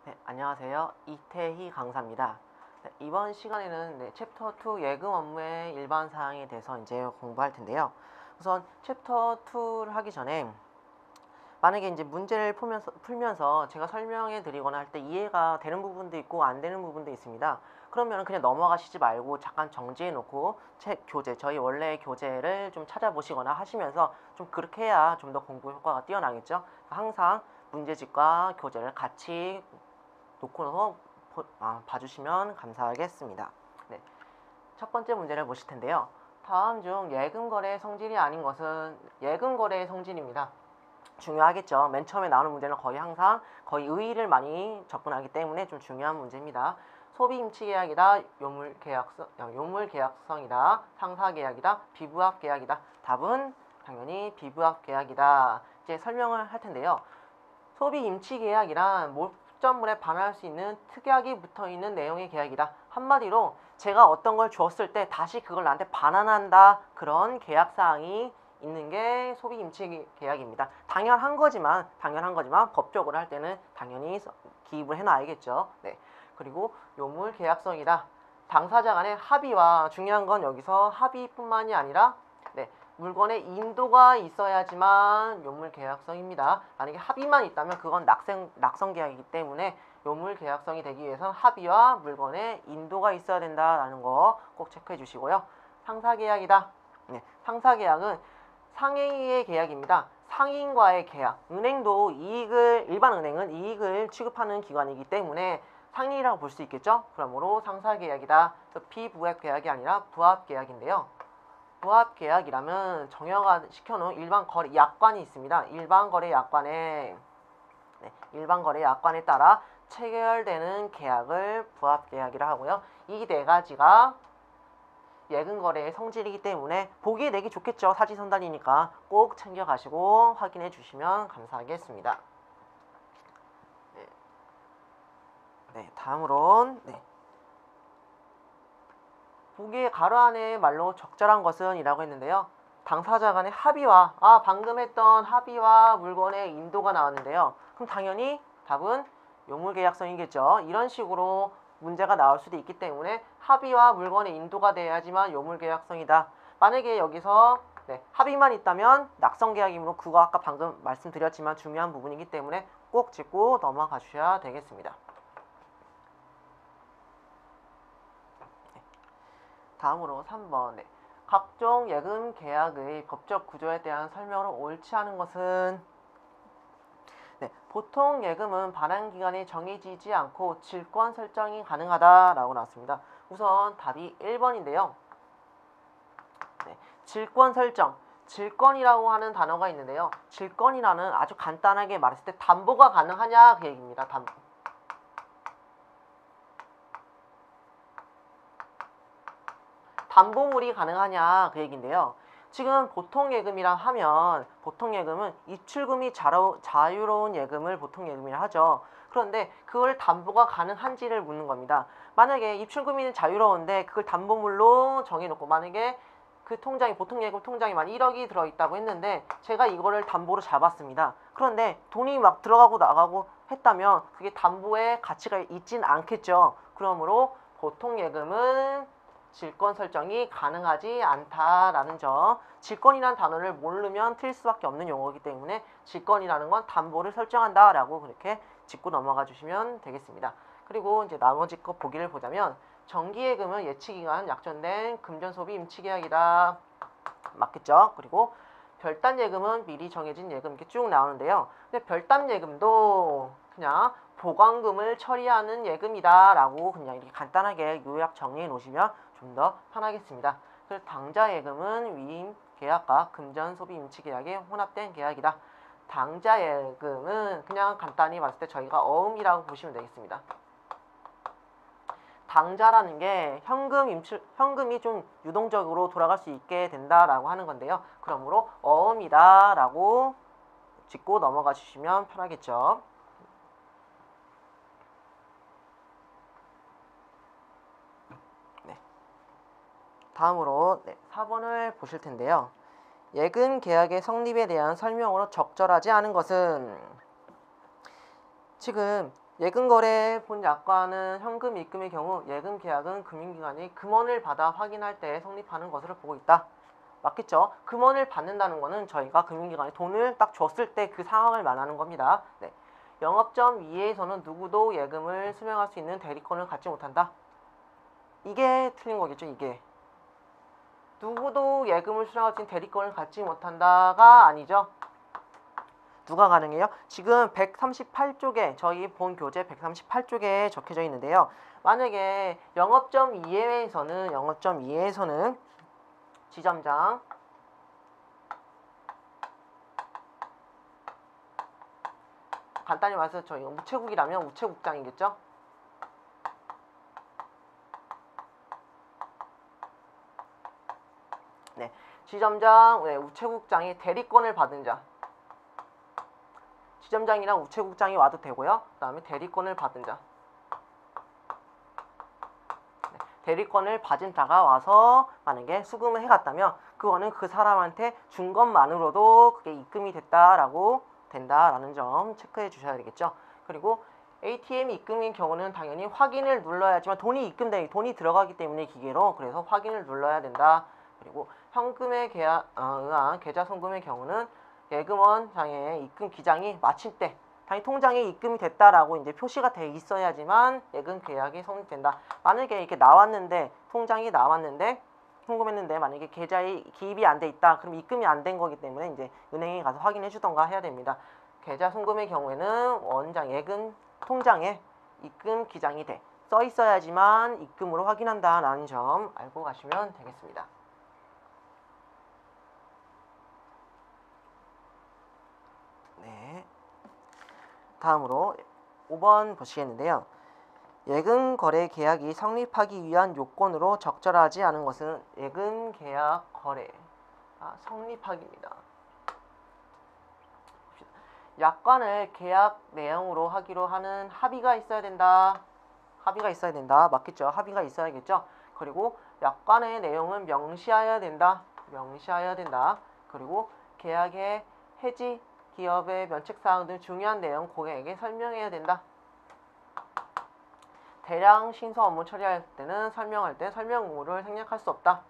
네, 안녕하세요. 이태희 강사입니다. 네, 이번 시간에는 챕터 2 예금 업무의 일반 사항에 대해서 이제 공부할 텐데요. 우선 챕터 2를 하기 전에 만약에 이제 문제를 풀면서 제가 설명해 드리거나 할 때 이해가 되는 부분도 있고 안 되는 부분도 있습니다. 그러면 그냥 넘어가시지 말고 잠깐 정지해 놓고 책 교재, 저희 원래 교재를 좀 찾아보시거나 하시면서 좀 그렇게 해야 좀 더 공부 효과가 뛰어나겠죠. 항상 문제집과 교재를 같이 놓고 나서 봐주시면 감사하겠습니다. 네, 첫 번째 문제를 보실 텐데요. 다음 중 예금거래의 성질이 아닌 것은 예금거래의 성질입니다. 중요하겠죠. 맨 처음에 나오는 문제는 거의 의의를 많이 접근하기 때문에 좀 중요한 문제입니다. 소비임치계약이다, 요물계약성이다, 상사계약이다, 비부합계약이다. 답은 당연히 비부합계약이다. 이제 설명을 할 텐데요. 소비임치계약이란 목적물에 반환할 수 있는 특약이 붙어있는 내용의 계약이다. 한마디로 제가 어떤 걸 주었을 때 다시 그걸 나한테 반환한다. 그런 계약사항이 있는 게 소비임치계약입니다. 당연한 거지만 법적으로 할 때는 당연히 기입을 해놔야겠죠. 네. 그리고 요물계약성이다. 당사자 간의 합의와 중요한 건 여기서 합의뿐만이 아니라 물건의 인도가 있어야지만 요물계약성입니다. 만약에 합의만 있다면 그건 낙성계약이기 때문에 요물계약성이 되기 위해서는 합의와 물건의 인도가 있어야 된다라는 거 꼭 체크해 주시고요. 상사계약이다. 네, 상사계약은 상해의 계약입니다. 상인과의 계약. 일반 은행은 이익을 취급하는 기관이기 때문에 상인이라고 볼 수 있겠죠. 그러므로 상사계약이다. 비부합계약이 아니라 부합계약인데요. 부합계약이라면 정형화 시켜놓은 일반 거래 약관이 있습니다. 일반 거래 약관에 따라 체결되는 계약을 부합계약이라 하고요. 이 네 가지가 예금거래의 성질이기 때문에 보기에 내기 좋겠죠. 사지선단이니까 꼭 챙겨가시고 확인해 주시면 감사하겠습니다. 다음으로 보기에 가로 안에 말로 적절한 것은 이라고 했는데요. 당사자 간의 합의와 방금 했던 합의와 물건의 인도가 나왔는데요. 그럼 당연히 답은 요물계약성이겠죠. 이런 식으로 문제가 나올 수도 있기 때문에 합의와 물건의 인도가 돼야지만 요물계약성이다. 만약에 여기서 합의만 있다면 낙성계약이므로 그거 아까 방금 말씀드렸지만 중요한 부분이기 때문에 꼭 짚고 넘어가 주셔야 되겠습니다. 다음으로 3번. 각종 예금 계약의 법적 구조에 대한 설명을 옳지 않은 것은 보통 예금은 반환기간이 정해지지 않고 질권 설정이 가능하다라고 나왔습니다. 우선 답이 1번인데요. 질권 설정. 질권이라고 하는 단어가 있는데요. 질권이라는 아주 간단하게 말했을 때 담보가 가능하냐 그 얘기입니다. 담보물이 가능하냐 그 얘기인데요. 지금 보통예금이라 하면 보통예금은 입출금이 자유로운 예금을 보통예금이라 하죠. 그런데 그걸 담보가 가능한지를 묻는 겁니다. 만약에 입출금이 자유로운데 그걸 담보물로 정해놓고 만약에 그 통장이 보통예금 통장에 만 1억이 들어있다고 했는데 제가 이거를 담보로 잡았습니다. 그런데 돈이 막 들어가고 나가고 했다면 그게 담보의 가치가 있진 않겠죠. 그러므로 보통예금은 질권 설정이 가능하지 않다라는 점. 질권이라는 단어를 모르면 틀릴 수밖에 없는 용어이기 때문에 질권이라는 건 담보를 설정한다라고 그렇게 짚고 넘어가 주시면 되겠습니다. 그리고 이제 나머지 거 보기를 보자면 정기예금은 예치기간 약정된 금전소비 임치계약이다. 맞겠죠? 그리고 별단예금은 미리 정해진 예금 이렇게 쭉 나오는데요. 근데 별단예금도 그냥 보관금을 처리하는 예금이다 라고 그냥 이렇게 간단하게 요약 정리해 놓으시면 좀 더 편하겠습니다. 그래서 당자예금은 위임 계약과 금전소비 임치계약의 혼합된 계약이다. 당자예금은 그냥 간단히 봤을 때 저희가 어음이라고 보시면 되겠습니다. 당자라는 게 현금이 좀 유동적으로 돌아갈 수 있게 된다라고 하는 건데요. 그러므로 어음이다라고 짚고 넘어가 주시면 편하겠죠. 다음으로 4번을 보실 텐데요. 예금 계약의 성립에 대한 설명으로 적절하지 않은 것은 지금 예금거래 본 약관은 현금 입금의 경우 예금 계약은 금융기관이 금원을 받아 확인할 때 성립하는 것으로 보고 있다. 맞겠죠? 금원을 받는다는 거는 저희가 금융기관에 돈을 딱 줬을 때 그 상황을 말하는 겁니다. 네. 영업점 이하에서는 누구도 예금을 수령할 수 있는 대리권을 갖지 못한다. 이게 틀린 거겠죠, 이게. 누구도 예금을 수령할 수 있는 대리권을 갖지 못한다가 아니죠. 누가 가능해요? 지금 138쪽에 저희 본 교재 138쪽에 적혀져 있는데요. 만약에 영업점 이외에서는 지점장 간단히 말해서 저희 우체국이라면 우체국장이겠죠? 네, 지점장, 우체국장이 대리권을 받은 자. 지점장이랑 우체국장이 와도 되고요. 그 다음에 대리권을 받은 자. 네, 대리권을 받은 자가 와서 만약에 수금을 해갔다면 그거는 그 사람한테 준 것만으로도 그게 입금이 된다라는 점 체크해 주셔야 되겠죠. 그리고 ATM 입금인 경우는 당연히 확인을 눌러야지만 돈이 들어가기 때문에 기계로 그래서 확인을 눌러야 된다. 그리고 현금에 의한 계좌 송금의 경우는 예금원장의 입금 기장이 마칠 때 당연히 통장에 입금이 됐다라고 이제 표시가 돼 있어야지만 예금 계약이 성립된다. 만약에 이렇게 나왔는데 통장이 나왔는데 송금했는데 만약에 계좌에 기입이 안 돼 있다. 그럼 입금이 안 된 거기 때문에 이제 은행에 가서 확인해 주던가 해야 됩니다. 계좌 송금의 경우에는 원장 예금 통장에 입금 기장이 써 있어야지만 입금으로 확인한다라는 점 알고 가시면 되겠습니다. 네. 다음으로 5번 보시겠는데요. 예금 거래 계약이 성립하기 위한 요건으로 적절하지 않은 것은 예금 계약 거래 성립하기입니다. 약관을 계약 내용으로 하기로 하는 합의가 있어야 된다. 맞겠죠? 합의가 있어야겠죠? 그리고 약관의 내용은 명시하여야 된다. 그리고 계약의 해지, 기업의 면책사항 등 중요한 내용 고객에게 설명해야 된다. 대량 신소 업무 처리할 때는 설명 의무를 생략할 수 없다.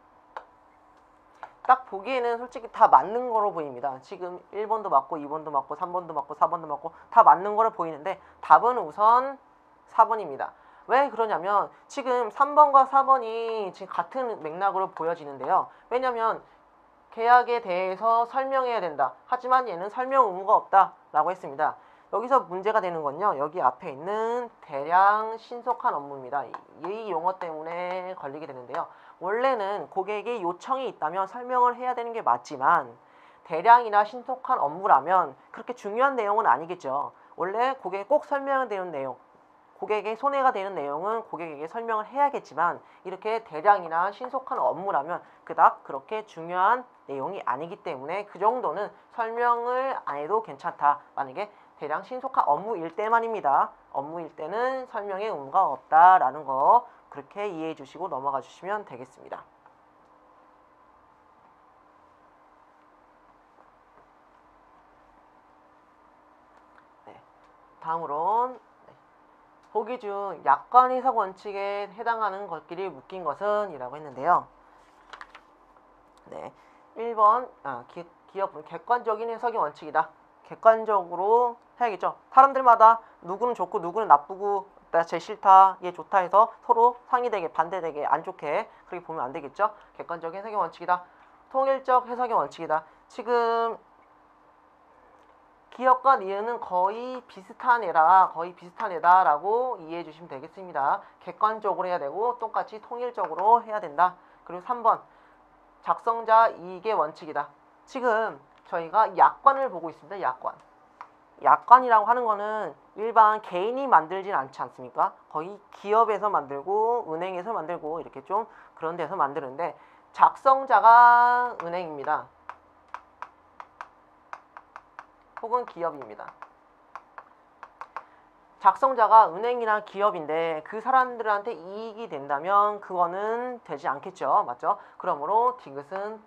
딱 보기에는 솔직히 다 맞는 거로 보입니다. 지금 1번도 맞고 2번도 맞고 3번도 맞고 4번도 맞고 다 맞는 거로 보이는데 답은 우선 4번입니다. 왜 그러냐면 지금 3번과 4번이 지금 같은 맥락으로 보여지는데요. 왜냐면 계약에 대해서 설명해야 된다. 하지만 얘는 설명 의무가 없다 라고 했습니다. 여기서 문제가 되는 건요. 여기 앞에 있는 대량 신속한 업무입니다. 이 용어 때문에 걸리게 되는데요. 원래는 고객의 요청이 있다면 설명을 해야 되는 게 맞지만 대량이나 신속한 업무라면 그렇게 중요한 내용은 아니겠죠. 원래 고객에 꼭 설명해야 되는 내용, 고객의 손해가 되는 내용은 고객에게 설명을 해야겠지만 이렇게 대량이나 신속한 업무라면 그닥 그렇게 중요한 내용이 아니기 때문에 그 정도는 설명을 안 해도 괜찮다. 만약에 대량 신속한 업무일 때만입니다. 업무일 때는 설명의 의무가 없다라는 거 그렇게 이해해 주시고 넘어가 주시면 되겠습니다. 네, 다음으로는 보기 중 약관 해석 원칙에 해당하는 것끼리 묶인 것은 이라고 했는데요. 네, 1번 기업은 객관적인 해석이 원칙이다. 객관적으로 해야겠죠. 사람들마다 누구는 좋고 누구는 나쁘고 나 쟤 싫다, 얘 좋다 해서 서로 상의되게 반대되게 안 좋게 그렇게 보면 안 되겠죠. 객관적인 해석의 원칙이다. 통일적 해석의 원칙이다. 지금 기업과 니은은 거의 비슷한 애다라고 이해해 주시면 되겠습니다. 객관적으로 해야 되고 똑같이 통일적으로 해야 된다. 그리고 3번 작성자 이익의 원칙이다. 지금 저희가 약관을 보고 있습니다. 약관이라고 하는 거는 일반 개인이 만들진 않지 않습니까? 거의 기업에서 만들고 은행에서 만들고 이렇게 좀 그런 데서 만드는데 작성자가 은행입니다. 혹은 기업입니다. 작성자가 은행이나 기업인데 그 사람들한테 이익이 된다면 그거는 되지 않겠죠. 맞죠? 그러므로 디귿은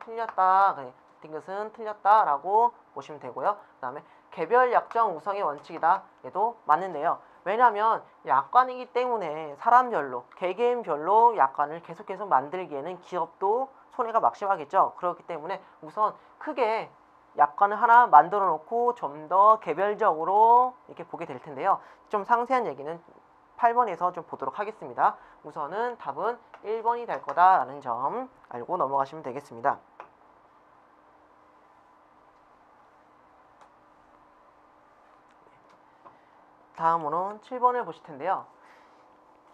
틀렸다라고 보시면 되고요. 그 다음에 개별 약정 우성의 원칙이다. 얘도 맞는데요. 왜냐하면 약관이기 때문에 사람별로, 개개인별로 약관을 계속 만들기에는 기업도 손해가 막심하겠죠. 그렇기 때문에 우선 크게 약관을 하나 만들어 놓고 좀 더 개별적으로 이렇게 보게 될 텐데요. 좀 상세한 얘기는 8번에서 좀 보도록 하겠습니다. 우선은 답은 1번이 될 거다라는 점 알고 넘어가시면 되겠습니다. 다음으로 7번을 보실 텐데요.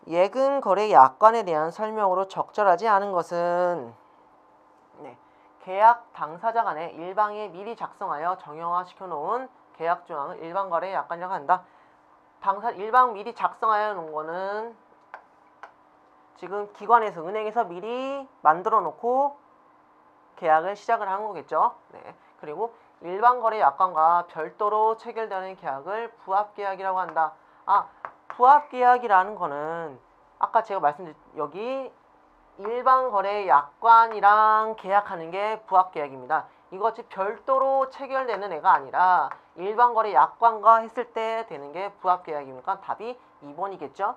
예금 거래 약관에 대한 설명으로 적절하지 않은 것은 계약 당사자 간에 일방에 미리 작성하여 정형화시켜 놓은 계약 조항을 일방 거래 약관이라고 한다. 일방 미리 작성하여 놓은 거는 지금 기관에서 은행에서 미리 만들어 놓고 계약을 시작을 하는 거겠죠. 네. 그리고 일반 거래 약관과 별도로 체결되는 계약을 부합계약이라고 한다. 부합계약이라는 거는 아까 제가 말씀드린 여기 일반 거래 약관이랑 계약하는 게 부합계약입니다. 이것이 별도로 체결되는 애가 아니라 일반 거래 약관과 했을 때 되는 게 부합계약이니까 답이 2번이겠죠.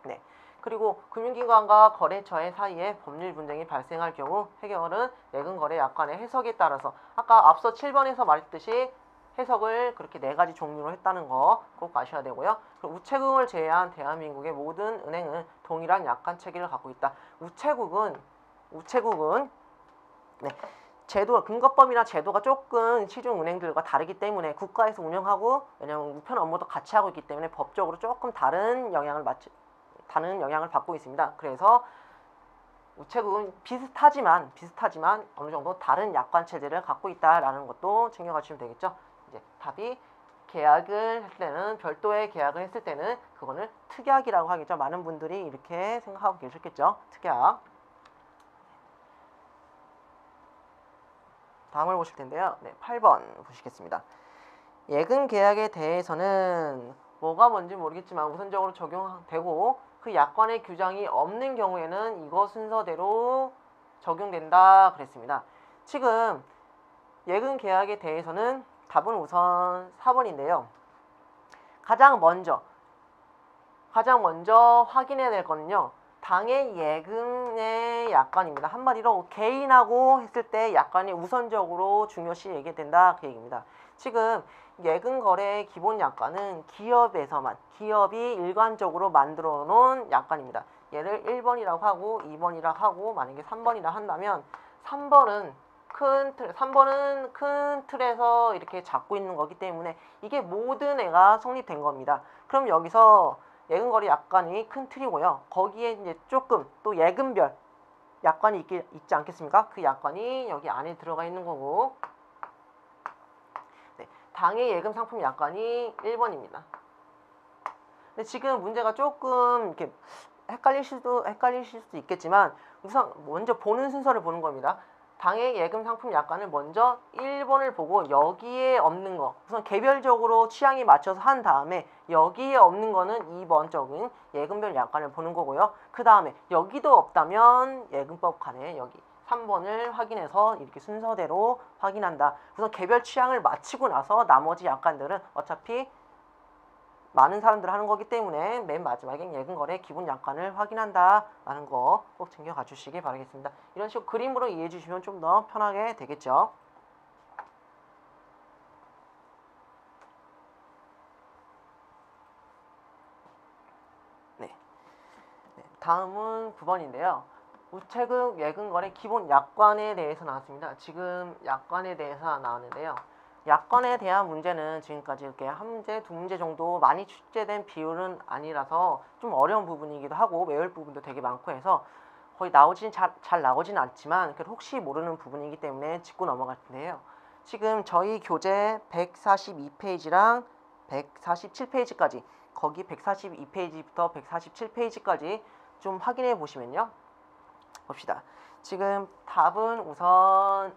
네. 그리고 금융기관과 거래처의 사이에 법률 분쟁이 발생할 경우 해결은 예금거래 약관의 해석에 따라서 아까 앞서 7번에서 말했듯이 해석을 그렇게 4가지 종류로 했다는 거 꼭 아셔야 되고요. 우체국을 제외한 대한민국의 모든 은행은 동일한 약관 체계를 갖고 있다. 우체국은 제도, 근거법이나 제도가 조금 시중은행들과 다르기 때문에 국가에서 운영하고 왜냐하면 우편 업무도 같이 하고 있기 때문에 법적으로 조금 다른 영향을 받고 있습니다. 그래서 우체국은 비슷하지만 어느 정도 다른 약관 체제를 갖고 있다라는 것도 챙겨가 주시면 되겠죠. 이제 답이 계약을 할 때는 별도의 계약을 했을 때는 그거는 특약이라고 하겠죠. 많은 분들이 이렇게 생각하고 계셨겠죠. 특약. 다음을 보실 텐데요. 8번 보시겠습니다. 예금 계약에 대해서는 뭐가 뭔지 모르겠지만 우선적으로 적용되고 그 약관의 규정이 없는 경우에는 이거 순서대로 적용된다 그랬습니다. 지금 예금 계약에 대해서는 답은 우선 4번인데요. 가장 먼저 확인해야 될 거는요. 당해 예금의 약관입니다. 한마디로 개인하고 했을 때 약관이 우선적으로 중요시 얘기된다 그 얘기입니다. 지금 예금 거래의 기본 약관은 기업이 일관적으로 만들어 놓은 약관입니다. 얘를 1번이라고 하고 2번이라고 하고 만약에 3번이라 한다면 3번은 큰 틀에서 이렇게 잡고 있는 거기 때문에 이게 모든 애가 성립된 겁니다. 그럼 여기서 예금거래 약관이 큰 틀이고요. 거기에 이제 조금 또 예금별 약관이 있지 않겠습니까? 그 약관이 여기 안에 들어가 있는 거고 당해 예금 상품 약관이 1번입니다. 근데 지금 문제가 조금 이렇게 헷갈리실 수도 있겠지만 우선 먼저 보는 순서를 보는 겁니다. 당해 예금 상품 약관을 먼저 1번을 보고 여기에 없는 거 우선 개별적으로 취향에 맞춰서 한 다음에 여기에 없는 거는 2번적인 예금별 약관을 보는 거고요. 그 다음에 여기도 없다면 예금법 칸에 여기 3번을 확인해서 이렇게 순서대로 확인한다. 우선 개별 취향을 마치고 나서 나머지 약관들은 어차피 많은 사람들 하는 거기 때문에 맨 마지막에 예금거래 기본 약관을 확인한다라는 거 꼭 챙겨가 주시기 바라겠습니다. 이런 식으로 그림으로 이해해 주시면 좀 더 편하게 되겠죠. 다음은 9번인데요. 우체국 예금거래 기본 약관에 대해서 나왔습니다. 지금 약관에 대해서 나왔는데요. 약관에 대한 문제는 지금까지 이렇게 한 문제, 두 문제 정도 많이 출제된 비율은 아니라서 좀 어려운 부분이기도 하고 외울 부분도 되게 많고 해서 거의 잘 나오진 않지만 혹시 모르는 부분이기 때문에 짚고 넘어갈 텐데요. 지금 저희 교재 142페이지랑 147페이지까지 거기 142페이지부터 147페이지까지 좀 확인해 보시면요. 봅시다. 지금 답은 우선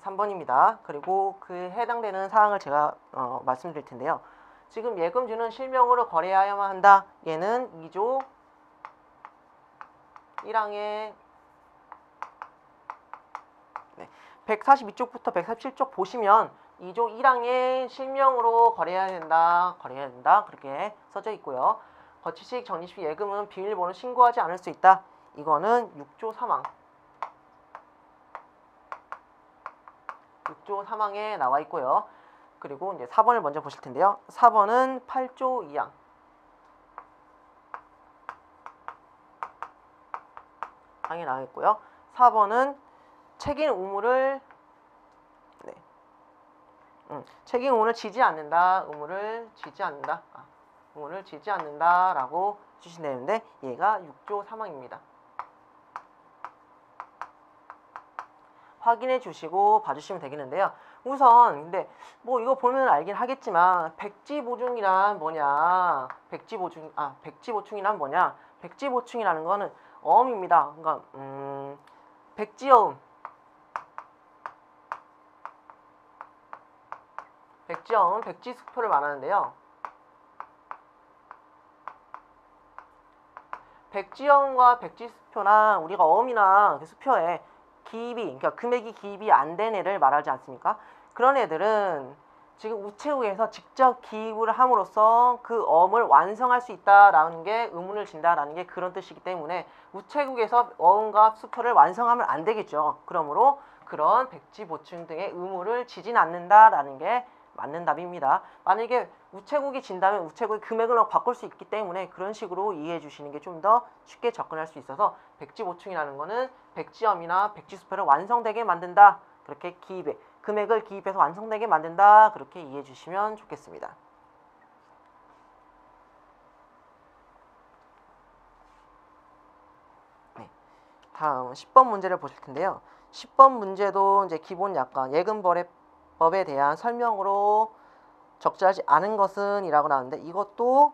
3번입니다. 그리고 그 해당되는 사항을 제가 말씀드릴 텐데요. 지금 예금주는 실명으로 거래하여야만 한다. 얘는 2조 1항의 142쪽부터 147쪽 보시면 2조 1항에 실명으로 거래해야 된다. 그렇게 써져 있고요. 거치식 적립식 예금은 비밀번호 신고하지 않을 수 있다. 이거는 6조 3항. 6조 3항에 나와 있고요. 그리고 이제 4번을 먼저 보실 텐데요. 4번은 8조 2항. 항에 나와 있고요. 4번은 책임 의무를 책임 의무를 지지 않는다. 의무를 지지 않는다라고 주시는데 얘가 6조 3항입니다. 확인해 주시고 봐주시면 되겠는데요. 우선 근데 뭐 이거 보면 알긴 하겠지만 백지보충이란 뭐냐? 백지보충이라는 거는 어음입니다. 그러니까 백지어음, 백지수표를 말하는데요. 백지어음과 백지수표나 우리가 어음이나 수표에 기입이, 그러니까 금액이 기입이 안 된 애를 말하지 않습니까? 그런 애들은 지금 우체국에서 직접 기입을 함으로써 그 어음을 완성할 수 있다라는 게 의문을 진다라는 게 그런 뜻이기 때문에 우체국에서 어음과 수표를 완성하면 안 되겠죠. 그러므로 그런 백지 보충 등의 의무를 지진 않는다라는 게 맞는 답입니다. 만약에 우체국이 진다면 우체국의 금액을 바꿀 수 있기 때문에 그런 식으로 이해해 주시는 게 좀 더 쉽게 접근할 수 있어서 백지 보충이라는 거는 백지엄이나 백지수표를 완성되게 만든다. 그렇게 금액을 기입해서 완성되게 만든다. 그렇게 이해해 주시면 좋겠습니다. 네. 다음 10번 문제를 보실 텐데요. 10번 문제도 이제 기본 약관 예금거래법에 대한 설명으로 적절하지 않은 것은 이라고 나오는데 이것도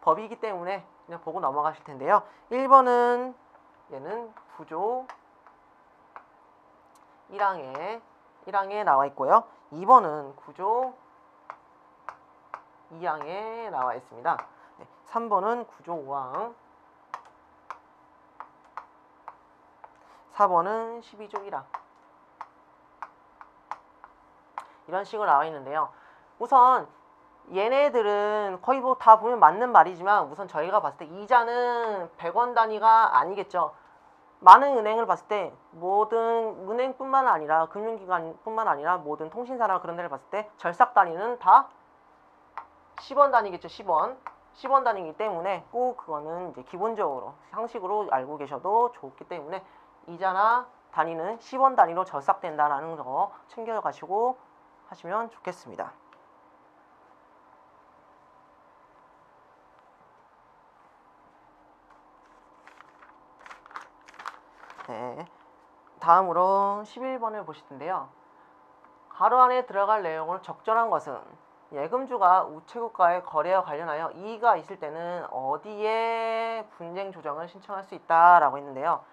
법이기 때문에 그냥 보고 넘어가실 텐데요. 1번은 얘는 9조 1항에 나와 있고요. 2번은 9조 2항에 나와 있습니다. 3번은 9조 5항, 4번은 12조 1항. 이런 식으로 나와 있는데요. 우선 얘네들은 거의 뭐 다 보면 맞는 말이지만 우선 저희가 봤을 때 이자는 100원 단위가 아니겠죠. 많은 은행을 봤을 때 모든 은행뿐만 아니라 금융기관뿐만 아니라 모든 통신사나 그런 데를 봤을 때 절삭 단위는 다 10원 단위겠죠. 10원 단위이기 때문에 꼭 그거는 이제 기본적으로 상식으로 알고 계셔도 좋기 때문에 이자나 단위는 10원 단위로 절삭된다라는 거 챙겨가시고 하시면 좋겠습니다. 네, 다음으로 11번을 보실 텐데요. 가로 안에 들어갈 내용을 적절한 것은 예금주가 우체국과의 거래와 관련하여 이의가 있을 때는 어디에 분쟁 조정을 신청할 수 있다라고 했는데요.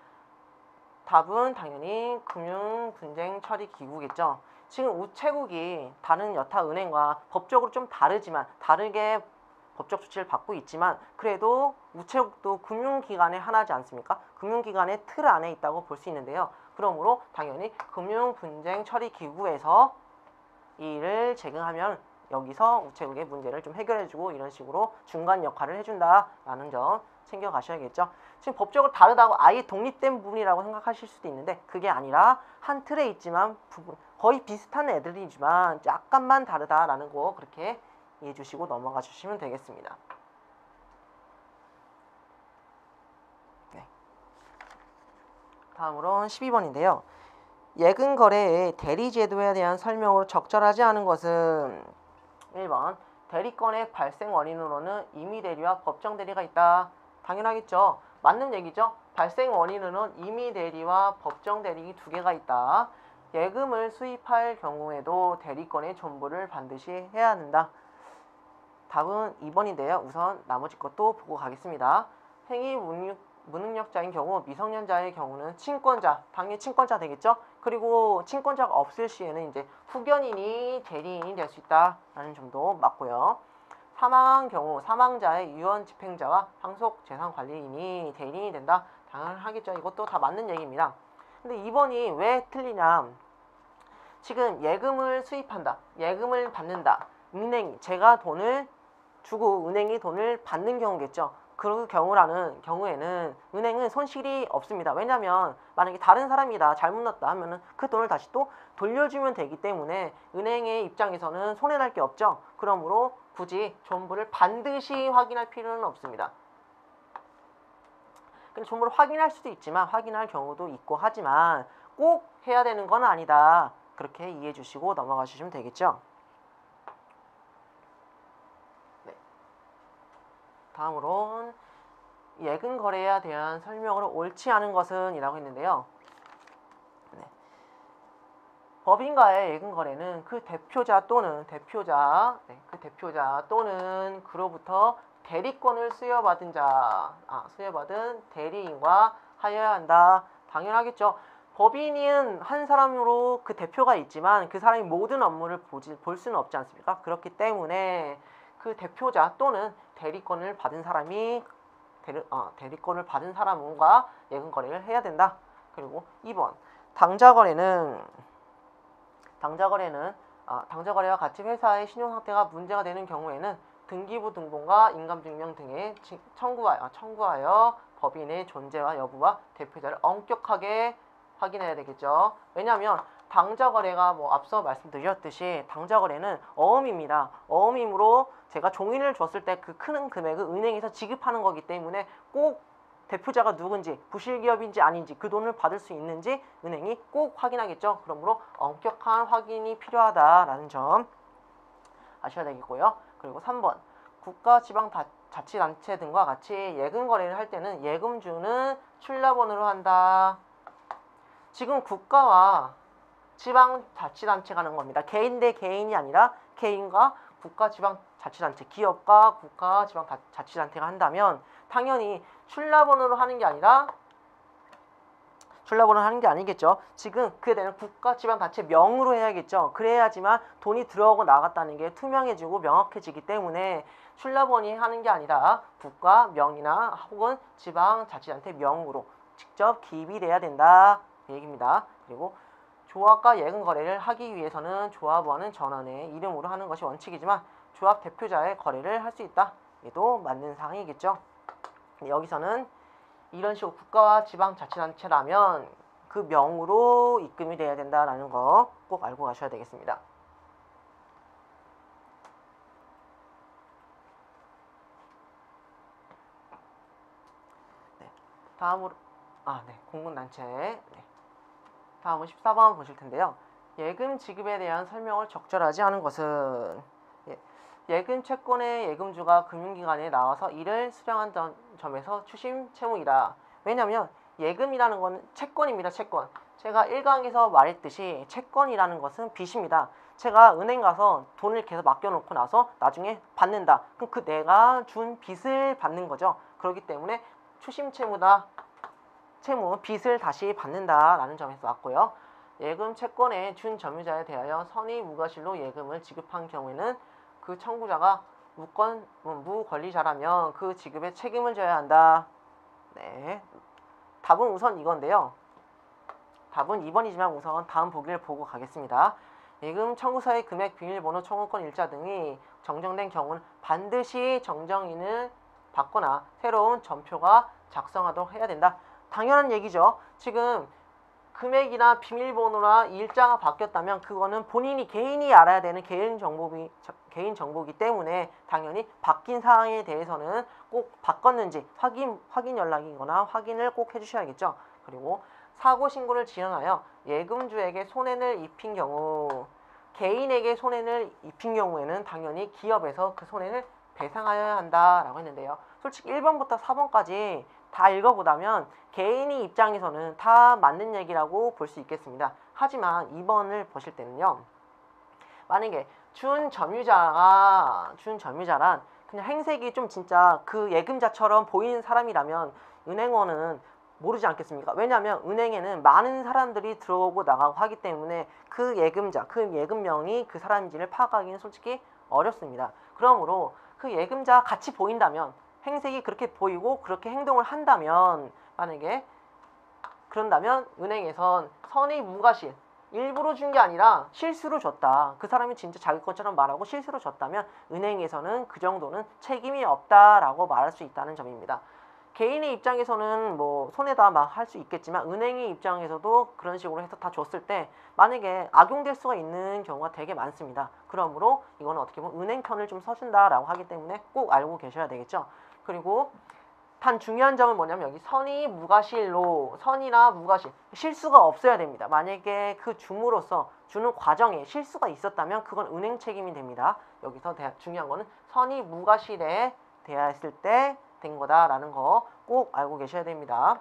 답은 당연히 금융분쟁처리기구겠죠. 지금 우체국이 다른 여타 은행과 법적으로 좀 다르게 법적 조치를 받고 있지만 그래도 우체국도 금융기관의 하나지 않습니까? 금융기관의 틀 안에 있다고 볼 수 있는데요. 그러므로 당연히 금융분쟁처리기구에서 이를 제공하면 여기서 우체국의 문제를 좀 해결해주고 이런 식으로 중간 역할을 해준다라는 점 챙겨가셔야겠죠. 지금 법적으로 다르다고 아예 독립된 부분이라고 생각하실 수도 있는데 그게 아니라 한 틀에 있지만 거의 비슷한 애들이지만 약간만 다르다라는 거 그렇게 이해해 주시고 넘어가 주시면 되겠습니다. 네. 다음으로는 12번인데요. 예금 거래의 대리 제도에 대한 설명으로 적절하지 않은 것은 1번 대리건의 발생 원인으로는 임의 대리와 법정 대리가 있다. 당연하겠죠. 맞는 얘기죠. 발생 원인으로는 임의 대리와 법정 대리 두 개가 있다. 예금을 수입할 경우에도 대리건의 존부를 반드시 해야 한다. 답은 2번인데요. 우선 나머지 것도 보고 가겠습니다. 행위 무능력자인 경우 미성년자의 경우는 친권자, 당연히 친권자 되겠죠. 그리고 친권자가 없을 시에는 이제 후견인이 대리인이 될 수 있다라는 점도 맞고요. 사망한 경우 사망자의 유언 집행자와 상속 재산 관리인이 대리인이 된다. 당연하겠죠. 이것도 다 맞는 얘기입니다. 근데 2번이 왜 틀리냐? 지금 예금을 수입한다. 예금을 받는다. 은행이 제가 돈을 주고 은행이 돈을 받는 경우겠죠. 그 경우에는 은행은 손실이 없습니다. 왜냐하면 만약에 다른 사람이 다 잘못 났다 하면은 그 돈을 다시 또 돌려주면 되기 때문에 은행의 입장에서는 손해날 게 없죠. 그러므로 굳이 존부를 반드시 확인할 필요는 없습니다. 근데 존부를 확인할 수도 있지만 확인할 경우도 있고 하지만 꼭 해야 되는 건 아니다. 그렇게 이해해 주시고 넘어가 주시면 되겠죠. 네. 다음으로는 예금 거래에 대한 설명으로 옳지 않은 것은 이라고 했는데요. 네. 법인과의 예금 거래는 그 대표자 또는 그로부터 대리권을 수여받은 수여받은 대리인과 하여야 한다. 당연하겠죠. 법인은 한 사람으로 그 대표가 있지만 그 사람이 모든 업무를 볼 수는 없지 않습니까? 그렇기 때문에 그 대표자 또는 대리권을 받은 사람이 대리권을 받은 사람과 예금 거래를 해야 된다. 그리고 2번 당좌거래와 같이 회사의 신용 상태가 문제가 되는 경우에는 등기부 등본과 인감증명 등에 청구하여 법인의 존재와 여부와 대표자를 엄격하게 확인해야 되겠죠. 왜냐하면 당좌거래가 앞서 말씀드렸듯이 당좌거래는 어음입니다. 어음이므로 제가 종이를 줬을 때 그 큰 금액을 은행에서 지급하는 거기 때문에 꼭 대표자가 누군지 부실기업인지 아닌지 그 돈을 받을 수 있는지 은행이 꼭 확인하겠죠. 그러므로 엄격한 확인이 필요하다라는 점 아셔야 되겠고요. 그리고 3번 국가 지방자치단체 등과 같이 예금 거래를 할 때는 예금주는 출납원으로 한다. 지금 국가와 지방자치단체가 하는 겁니다. 개인 대 개인이 아니라 개인과 국가지방자치단체, 기업과 국가지방자치단체가 한다면 당연히 출납원으로 하는 게 아니겠죠. 지금 그에 대한 국가지방자치 명으로 해야겠죠. 그래야지만 돈이 들어오고 나갔다는 게 투명해지고 명확해지기 때문에 출납원이 하는 게 아니라 국가 명이나 혹은 지방자치단체 명으로 직접 기입이 돼야 된다. 그 얘기입니다. 그리고 조합과 예금 거래를 하기 위해서는 조합원은 전원의 이름으로 하는 것이 원칙이지만 조합 대표자의 거래를 할 수 있다. 얘도 맞는 사항이겠죠. 여기서는 이런 식으로 국가와 지방자치단체라면 그 명으로 입금이 돼야 된다라는 거 꼭 알고 가셔야 되겠습니다. 네, 다음으로 공군단체. 네. 다음은 14번 보실 텐데요. 예금 지급에 대한 설명을 적절하지 않은 것은 예금 채권의 예금주가 금융기관에 나와서 이를 수령한 점에서 추심 채무이다. 왜냐하면 예금이라는 건 채권입니다. 채권. 제가 1강에서 말했듯이 채권이라는 것은 빚입니다. 제가 은행 가서 돈을 계속 맡겨놓고 나서 나중에 받는다. 그럼 그 내가 준 빚을 받는 거죠. 그렇기 때문에 추심 채무다. 빚을 다시 받는다라는 점에서 왔고요. 예금 채권의 준 점유자에 대하여 선의 무과실로 예금을 지급한 경우에는 그 청구자가 무권리자라면 그 지급에 책임을 져야 한다. 네, 답은 우선 이건데요. 답은 2번이지만 우선 다음 보기를 보고 가겠습니다. 예금 청구서의 금액, 비밀번호, 청구권 일자 등이 정정된 경우는 반드시 정정인을 받거나 새로운 전표가 작성하도록 해야 된다. 당연한 얘기죠. 지금 금액이나 비밀번호나 일자가 바뀌었다면 그거는 개인이 알아야 되는 개인 정보이기 때문에 당연히 바뀐 사항에 대해서는 꼭 바꿨는지 확인 연락이거나 확인을 꼭 해주셔야겠죠. 그리고 사고 신고를 지연하여 예금주에게 손해를 입힌 경우, 개인에게 손해를 입힌 경우에는 당연히 기업에서 그 손해를 배상하여야 한다라고 했는데요. 솔직히 1번부터 4번까지 다 읽어보다면 개인이 입장에서는 다 맞는 얘기라고 볼 수 있겠습니다. 하지만 2번을 보실 때는요. 만약에 준 점유자란 그냥 행색이 좀 진짜 그 예금자처럼 보이는 사람이라면 은행원은 모르지 않겠습니까? 왜냐하면 은행에는 많은 사람들이 들어오고 나가고 하기 때문에 그 예금자, 그 예금명이 그 사람인지를 파악하기는 솔직히 어렵습니다. 그러므로 그 예금자 같이 보인다면, 행색이 그렇게 보이고 그렇게 행동을 한다면, 만약에 그런다면 은행에선 선의 무과실, 일부러 준 게 아니라 실수로 줬다. 그 사람이 진짜 자기 것처럼 말하고 실수로 줬다면 은행에서는 그 정도는 책임이 없다라고 말할 수 있다는 점입니다. 개인의 입장에서는 뭐 손해다 막 할 수 있겠지만 은행의 입장에서도 그런 식으로 해서 다 줬을 때 만약에 악용될 수가 있는 경우가 되게 많습니다. 그러므로 이거는 어떻게 보면 은행 편을 좀 서준다라고 하기 때문에 꼭 알고 계셔야 되겠죠. 그리고 단 중요한 점은 뭐냐면 여기 선의 무과실로 선이나 무과실 실수가 없어야 됩니다. 만약에 그 줌으로써 주는 과정에 실수가 있었다면 그건 은행 책임이 됩니다. 여기서 중요한 거는 선의 무과실에 대하였을 때 된 거다라는 거 꼭 알고 계셔야 됩니다.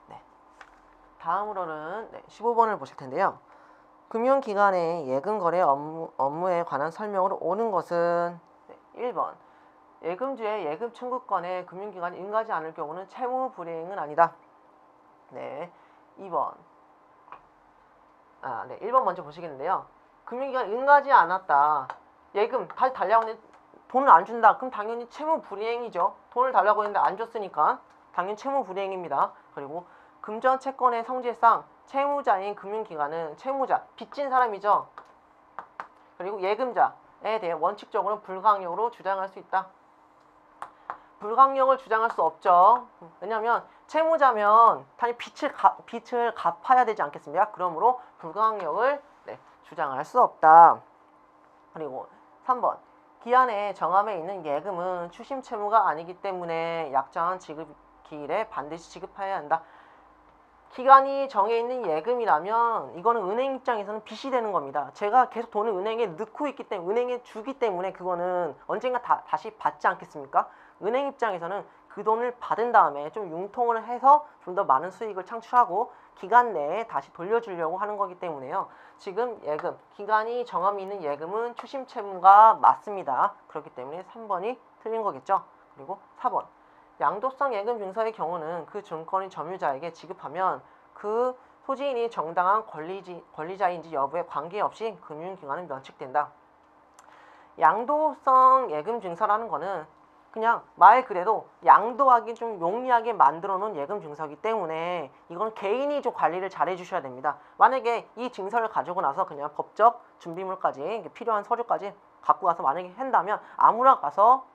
네. 다음으로는 15번을 보실 텐데요. 금융기관의 예금거래 업무에 관한 설명으로 오는 것은 1번 예금주의 예금 청구권에 금융기관이 응하지 않을 경우는 채무 불이행은 아니다. 네, 2번 1번 먼저 보시겠는데요. 금융기관이 응하지 않았다. 예금 다시 달라고 했는데 돈을 안 준다. 그럼 당연히 채무 불이행이죠. 돈을 달라고 했는데 안 줬으니까 당연히 채무 불이행입니다. 그리고 금전 채권의 성질상 채무자인 금융기관은 채무자, 빚진 사람이죠. 그리고 예금자에 대해 원칙적으로 불가항력으로 주장할 수 있다. 불가항력을 주장할 수 없죠. 왜냐하면 채무자면 당연히 빚을 갚아야 되지 않겠습니까? 그러므로 불가항력을 주장할 수 없다. 그리고 3번 기한에 정함에 있는 예금은 추심 채무가 아니기 때문에 약정한 지급 기일에 반드시 지급해야 한다. 기간이 정해 있는 예금이라면 이거는 은행 입장에서는 빚이 되는 겁니다. 제가 계속 돈을 은행에 넣고 있기 때문에 은행에 주기 때문에 그거는 언젠가 다시 받지 않겠습니까? 은행 입장에서는 그 돈을 받은 다음에 좀 융통을 해서 좀 더 많은 수익을 창출하고 기간 내에 다시 돌려주려고 하는 거기 때문에요. 지금 예금, 기간이 정함이 있는 예금은 추심 채무가 맞습니다. 그렇기 때문에 3번이 틀린 거겠죠. 그리고 4번 양도성 예금 증서의 경우는 그 증권이 점유자에게 지급하면 그 소지인이 정당한 권리자인지 여부에 관계없이 금융기관은 면책된다. 양도성 예금 증서라는 거는 그냥 말 그대로 양도하기 좀 용이하게 만들어 놓은 예금 증서이기 때문에 이건 개인이 좀 관리를 잘 해주셔야 됩니다. 만약에 이 증서를 가지고 나서 그냥 법적 준비물까지 필요한 서류까지 갖고 가서 만약에 한다면 아무나 가서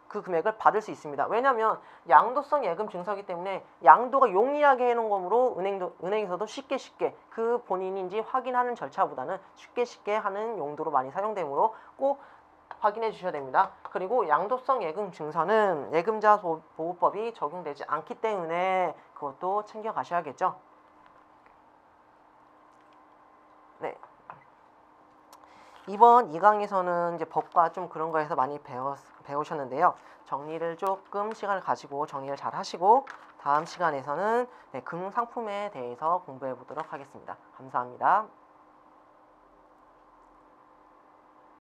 그 금액을 받을 수 있습니다. 왜냐하면 양도성 예금 증서이기 때문에 양도가 용이하게 해놓은 거므로 은행에서도 쉽게 그 본인인지 확인하는 절차보다는 쉽게 하는 용도로 많이 사용되므로 꼭 확인해 주셔야 됩니다. 그리고 양도성 예금 증서는 예금자 보호법이 적용되지 않기 때문에 그것도 챙겨 가셔야겠죠. 네. 이번 2강에서는 이제 법과 좀 그런 거에서 많이 배우셨는데요. 정리를 조금 시간을 가지고 정리를 잘 하시고 다음 시간에서는 금융상품에 대해서 공부해 보도록 하겠습니다. 감사합니다.